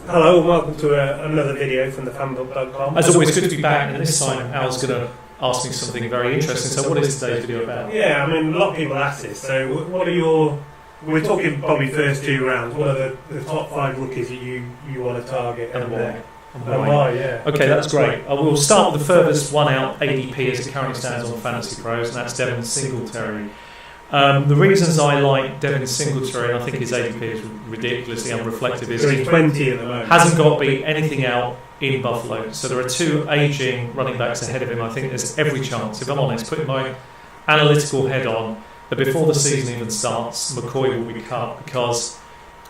Hello and welcome to another video from thefanbook.com. As always, good to be back, and this time Al's going to ask me something very interesting. So what is today's video about? Yeah, I mean, a lot of people ask this. So what are your... We're talking probably first two rounds. What are the top 5 rookies that you want to target? And why? And why, yeah. Okay, that's great. We'll start with the furthest one out ADP as it currently stands on Fantasy Pros, and that's Devin Singletary. The reasons I like Devin Singletary, and I think his ADP is ridiculously unreflective, is he's 20 at the moment. Hasn't got to be anything out in Buffalo. So there are 2 ageing running backs ahead of him. I think there's every chance, if I'm honest, putting my analytical head on, that before the season even starts, McCoy will be cut because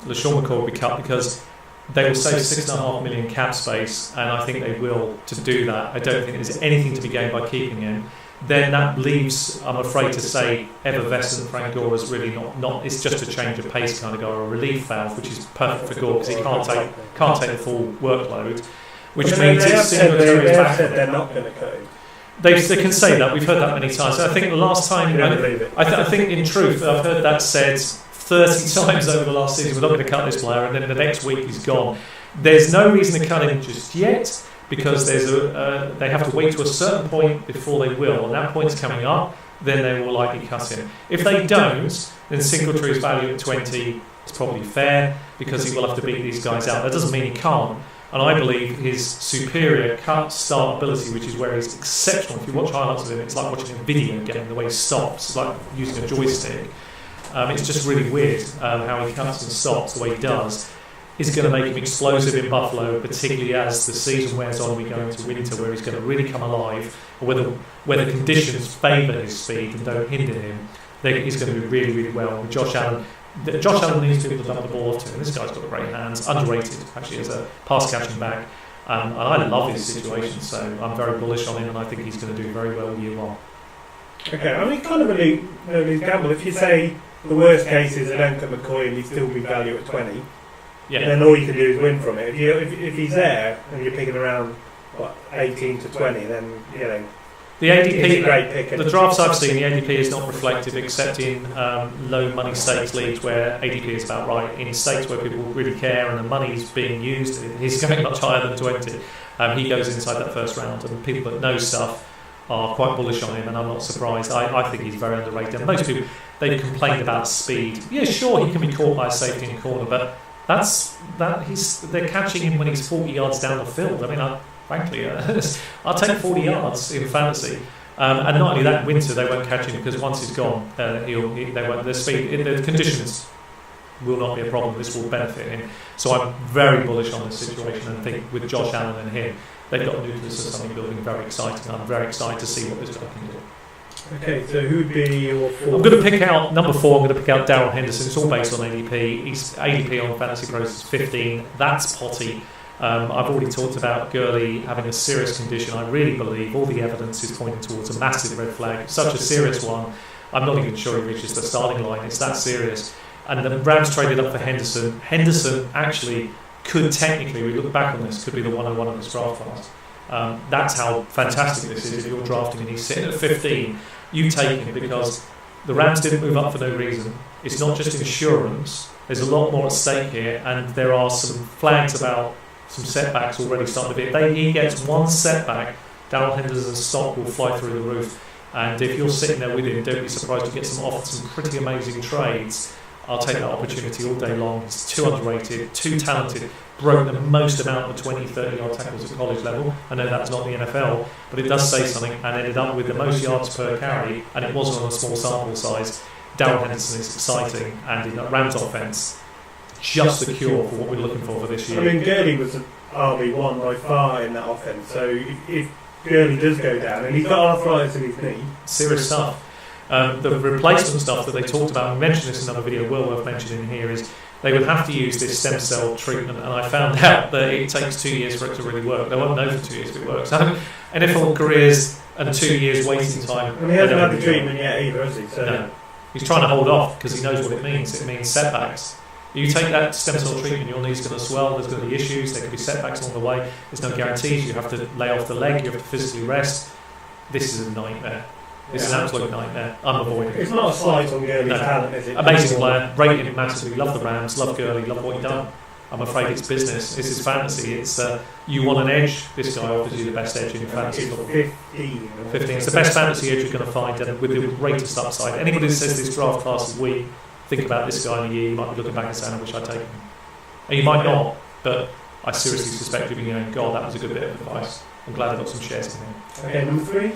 LaShawn McCoy will be cut because they will save $6.5 million cap space, and I think they will to do that. I don't think there's anything to be gained by keeping him. Then that leaves, I'm afraid to say, effervescent Frank Gore is really not. It's just a change of pace kind of guy, or a relief valve, which is perfect for Gore because he can't take the full workload. Which means it's Singletary back. Said they're not going to cut him. They can say that. We've heard that many times. So I think the last time, I think in truth, I've heard that said 30 times over the last season. We're not going to cut this player, and then the next week he's gone. There's no reason to cut him just yet, because they have to wait to a certain point before they will, and that point's coming up, then they will likely cut him. If they don't, then Singletary's value at 20 is probably fair, because he will have to beat these guys out. That doesn't mean he can't, and I believe his superior cut start ability, which is where he's exceptional. If you watch highlights of him, it's like watching a video game, the way he stops. It's like using a joystick. It's just really weird how he cuts and stops the way he does. Is going to make him explosive in Buffalo, particularly as the season wears on. We go into winter, where he's going to really come alive. Or whether conditions favour his speed and don't hinder him, he's going to do really, really well. With Josh Allen, needs people to dump the ball off to him. This guy's got great hands, underrated actually as a pass catching back, and I love his situation. So I'm very bullish on him, and I think he's going to do very well year one. Okay, I mean, kind of a gamble. If you say the worst case is they don't cut McCoy and he'd still be value at 20. Yeah. Then all you can do is win from it. If he's there and you're picking around 18 to 20, then the ADP, is a great pick. The drafts I've seen, the ADP is not reflective, except in low money stakes leagues where ADP is about right. In states where people really care and the money's being used, he's going much higher than 20. He goes inside that first round, and people that know stuff are quite bullish on him, and I'm not surprised. I think he's very underrated. And most people, they've complained about speed. Yeah, sure, he can be caught by a safety in the corner, but they're catching him when he's 40 yards down the field. I mean, frankly, I'll take 40 yards in fantasy. And not only that, in winter they won't catch him because once he's gone, they won't. The speed, the conditions will not be a problem. This will benefit him. So I'm very bullish on this situation, and think with Josh Allen and him, they've got a nucleus of something building very exciting. I'm very excited to see what this guy can do. Okay, so who would be your 4? I'm going to pick out number 4. I'm going to pick out Darrell Henderson. It's all based on ADP. He's ADP on Fantasy Pros is 15. That's potty. I've already talked about Gurley having a serious condition. I really believe all the evidence is pointing towards a massive red flag, such a serious one. I'm not even sure he reaches the starting line. It's that serious. And the Rams traded up for Henderson. Henderson actually could technically, we look back on this, could be the 101 of this draft class. That's how fantastic this is. If you're drafting and he's sitting at 15, you take him because the Rams didn't move up for no reason. It's not just insurance. There's a lot more at stake here, and there are some flags about some setbacks already starting to be. If he gets one setback, Darrell Henderson's stock will fly through the roof. And if you're sitting there with him, don't be surprised to get offered some pretty amazing trades. I'll take that opportunity all day long. He's too underrated, too talented. Broke the most amount of 20, 30-yard tackles at college level. I know that's not the NFL, but it does say something, and ended up with the most yards per carry, and it wasn't on a small sample size. Darrell Henderson is exciting, and in that Rams offense, just the cure for what we're looking for this year. I mean, Gurley was an RB1 by far in that offense, so if Gurley does go down, and he's got arthritis in his knee. Serious stuff. The replacement stuff that they talked about, we mentioned this in another video, well worth mentioning here, is they would have to use this stem cell treatment, and I found out that it takes 2 years for it to really work. They won't know for 2 years if it works. NFL careers and 2 years waiting time. And he hasn't had the treatment yet either, has he? So no. He's trying to hold off because he knows what it means. It means setbacks. You take that stem cell treatment, your knee's going to swell, there's going to be issues, there could be setbacks along the way, there's no guarantees, you have to lay off the leg, you have to physically rest. This is a nightmare. It's an absolute nightmare. I'm avoiding it. It's not a slight on Gurley's talent, is it? Amazing player, rated him massively, love the Rams, love Gurley, love what he's done. I'm afraid it's business. This is fantasy. It's you want an edge. This guy offers you the best edge in fantasy football. 15. 15. It's the best fantasy edge you're going to find, and with the greatest upside. Anybody who says this draft class is weak, think about this guy in a year. You might be looking back and saying, "I wish I'd taken him." And you might not, but I seriously suspect you'll be going, "God, that was a good bit of advice. I'm glad I got some shares in him." Okay, number 3.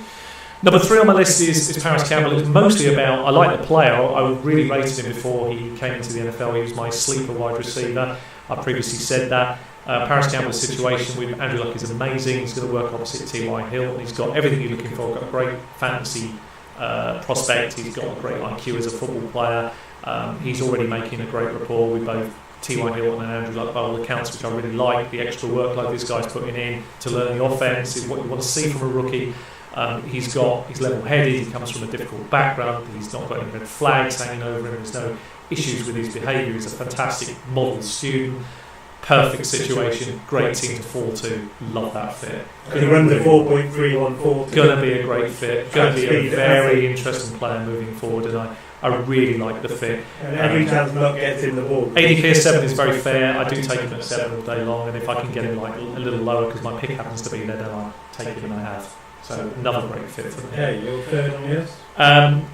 Number 3 on my list is Paris Campbell. It's mostly about, I like the player. I really rated him before he came into the NFL. He was my sleeper wide receiver. I previously said that. Paris Campbell's situation with Andrew Luck is amazing. He's going to work opposite T.Y. Hill. He's got everything you're looking for. Got a great fantasy prospect. He's got a great IQ as a football player. He's already making a great rapport with both T.Y. Hill and Andrew Luck by all accounts, which I really like. The extra workload this guy's putting in to learn the offense is what you want to see from a rookie. He's level-headed. He comes from a difficult background. He's not got any red flags hanging over him. There's no issues with his behaviour. He's a fantastic model student. Perfect situation. Great team to fall to. Love that fit. He runs a 4.3140. Going to be a great fit. Going to be a very interesting player moving forward, and I really like the fit. And every chance Luck gets in the ball. ADP at 7 is very fair. I do take him at 7 all day long, and if I can get him like a little lower because my pick happens to be there, then I'll take him and I have. So another great fit for me. Okay, your third on yours?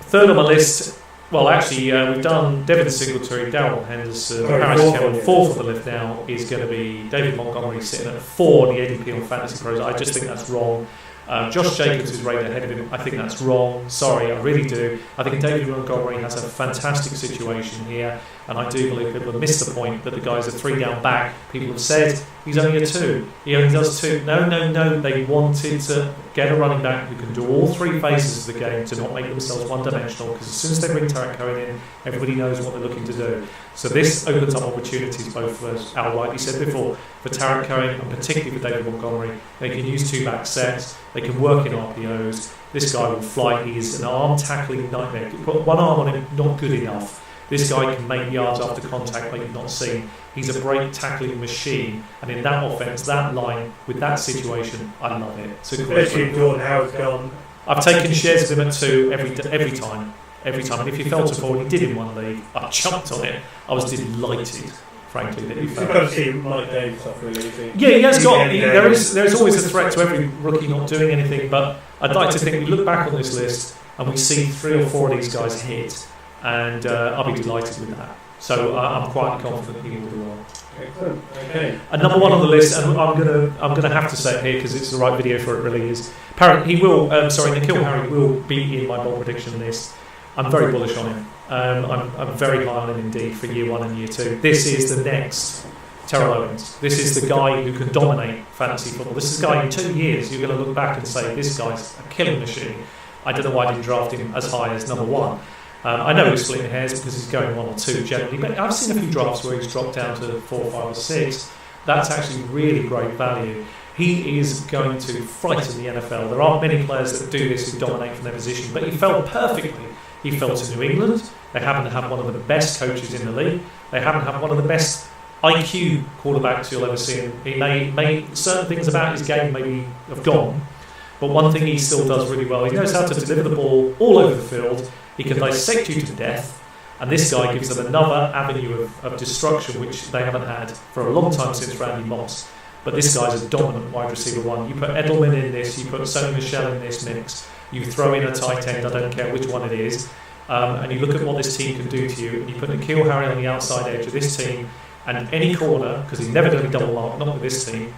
Third on my list, well actually we've done Devin Singletary, Darrell Henderson, Paris Campbell. Fourth on the list now is going to be David Montgomery sitting at 4 on the ADP on Fantasy Pros. I just think that's wrong. Josh Jacobs is rated ahead of him. I think that's wrong. Sorry, I really do. I think David Montgomery has a fantastic situation here, and I do believe people have missed the point that the guy's a 3 down back. People have said he's only a 2. He only does 2. No. They wanted to get a running back who can do all 3 phases of the game to not make themselves one-dimensional, because as soon as they bring Tarek Cohen in, everybody knows what they're looking to do. So this opens up opportunities, both for, as Al rightly said before, for Tarek Cohen and particularly for David Montgomery. They can use 2-back sets. They can work in RPOs. This guy will fly. He is an arm tackling nightmare. Put one arm on him, not good enough. This guy can make yards after contact like you've not seen. He's a great tackling machine, and in that offense, that line, with that situation, I love it. Especially if Jordan Howard's gone. I've taken shares of him at 2 every time. And if he fell to 4, and he did in one league, I jumped on it. I was delighted, frankly, that he fell. You've got to see Mike Davis off really. Yeah, he has got. There's always a threat to every rookie not doing anything, but I'd like to think we look back on this list and we see 3 or 4 of these guys hit, and I'll be delighted with that. So I'm quite confident he will do well. Excellent. Okay. And number 1 on the list, and I'm gonna have to say it here because it's the right video for it. Really is. N'Keal Harry will be in my bold prediction list. I'm very bullish on him. I'm very high on him indeed for year 1 and year 2. This is the next Terrell Owens. This is the guy who can dominate fantasy football. This is the guy in 2 years you're going to look back and say, this guy's a killing machine. I don't know why I didn't draft him as high as number 1. I know he's splitting hairs because he's going 1 or 2 generally, but I've seen a few drafts where he's dropped down to 4, 5 or 6. That's actually really great value. He is going to frighten the NFL. There aren't many players that do this who dominate from their position, but he fell perfectly. He fell to New England. They happen to have one of the best coaches in the league. They happen to have one of the best IQ quarterbacks you'll ever see. He may certain things about his game maybe have gone, but one thing he still does really well, he knows how to deliver the ball all over the field. He can dissect you to death, and this guy gives them another avenue of destruction which they haven't had for a long time since Randy Moss. But this guy's a dominant wide receiver 1. You put Edelman in this, you put Sony Michel in this mix, you throw in a tight end, I don't care which one it is, and you look at what this team can do to you, and you put N'Keal Harry on the outside edge of this team, and any corner, because he's never going to be double marked, not with this team,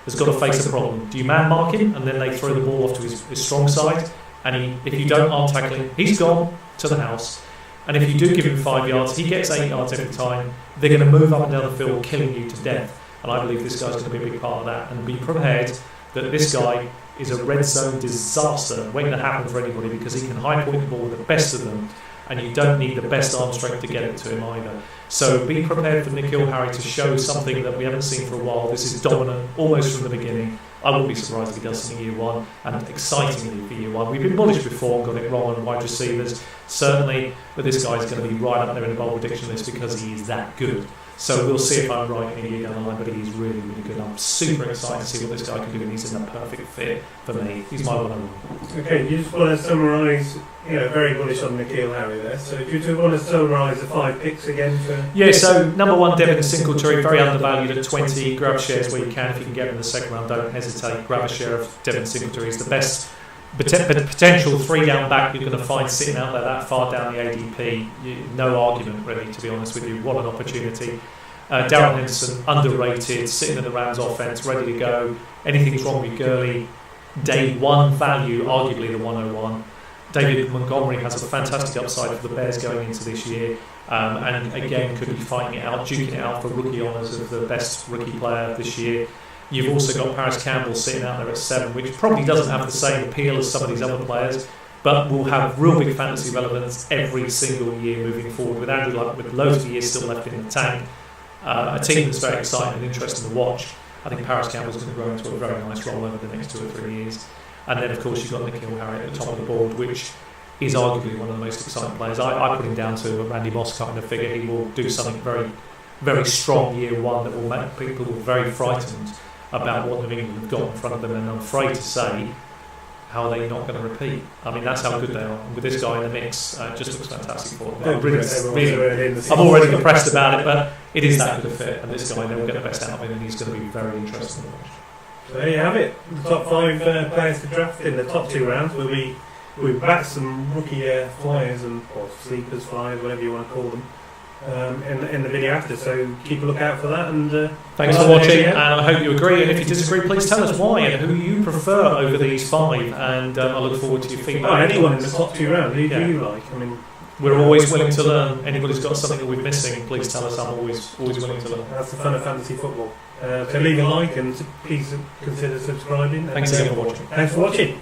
has got to face a problem. Do you man mark him, and then they throw the ball off to his strong side, and if you don't arm tackle him, he's gone to the house. And if you do give him 5 yards, he gets 8 yards every time. They're going to move up and down the field, killing you to death. And I believe this guy's going to be a big part of that. And be prepared that this guy is a red zone disaster waiting to happen for anybody, because he can high point the ball with the best of them, and you don't need the best arm strength to get it to him either. So be prepared for N'Keal Harry to show something that we haven't seen for a while. This is dominant almost from the beginning. I wouldn't be surprised if he does something in year 1, and excitingly for year 1. We've been bullish before and got it wrong on wide receivers, certainly, but this guy's going to be right up there in the bold prediction list because he is that good. So we'll see if I'm right in a year down the line, but he's really, really good. I'm super excited to see what this guy can do, and he's in the perfect fit for me. He's my 101. Okay, you just want to summarise, very bullish on Nikhil Harry there. So do you just want to summarise the 5 picks again for... Yeah, so number 1, Devin Singletary, very undervalued at 20. Grab shares where you can. If you can get him in the second round, don't hesitate. Grab a share of Devin Singletary. He's the best potential 3-down back you're going to find sitting out there that far down the ADP. No argument, really, to be honest with you. What an opportunity. Darrell Henderson, underrated, sitting in the Rams offense, ready to go. Anything's wrong with Gurley. Day 1 value, arguably the 101. David Montgomery has a fantastic upside for the Bears going into this year. And again, could be fighting it out, duking it out for rookie honours of the best rookie player this year. You've also got Paris Campbell sitting out there at 7, which probably doesn't have the same appeal as some of these other players, but will have real big fantasy relevance every single year moving forward. With Andrew Luck, with loads of years still left in the tank, a team that's very exciting and interesting to watch. I think Paris Campbell's going to grow into a very nice role over the next 2 or 3 years. And then, of course, you've got Nikhil Harry at the top of the board, which is arguably one of the most exciting players. I put him down to a Randy Moss kind of figure. He will do something very, very strong year 1 that will make people very frightened about what New England have got in front of them, and I'm afraid to say, how are they not going to repeat? I mean, that's how good they are. And with this guy in the mix, it just looks fantastic for them. I'm already depressed about it, but it is that good a fit, and this guy, they will get the best out of him, and he's going to be very interesting to watch. So there you have it. The top 5 players to draft in the top 2 rounds. We'll back some rookie flyers or sleepers, flyers, whatever you want to call them. In the video after, so keep a look out for that. And thanks for watching, and I hope you agree. And if you disagree, please tell us why and who you prefer over these 5. And I look forward to your feedback. Well, anyone in the top 2 rounds, who do you like? I mean, we're always willing to learn. Anybody's got something that we're missing, please tell us. I'm always willing to learn. That's the fun of fantasy football. So leave a like and please consider subscribing. Thanks again for watching. Thanks for watching.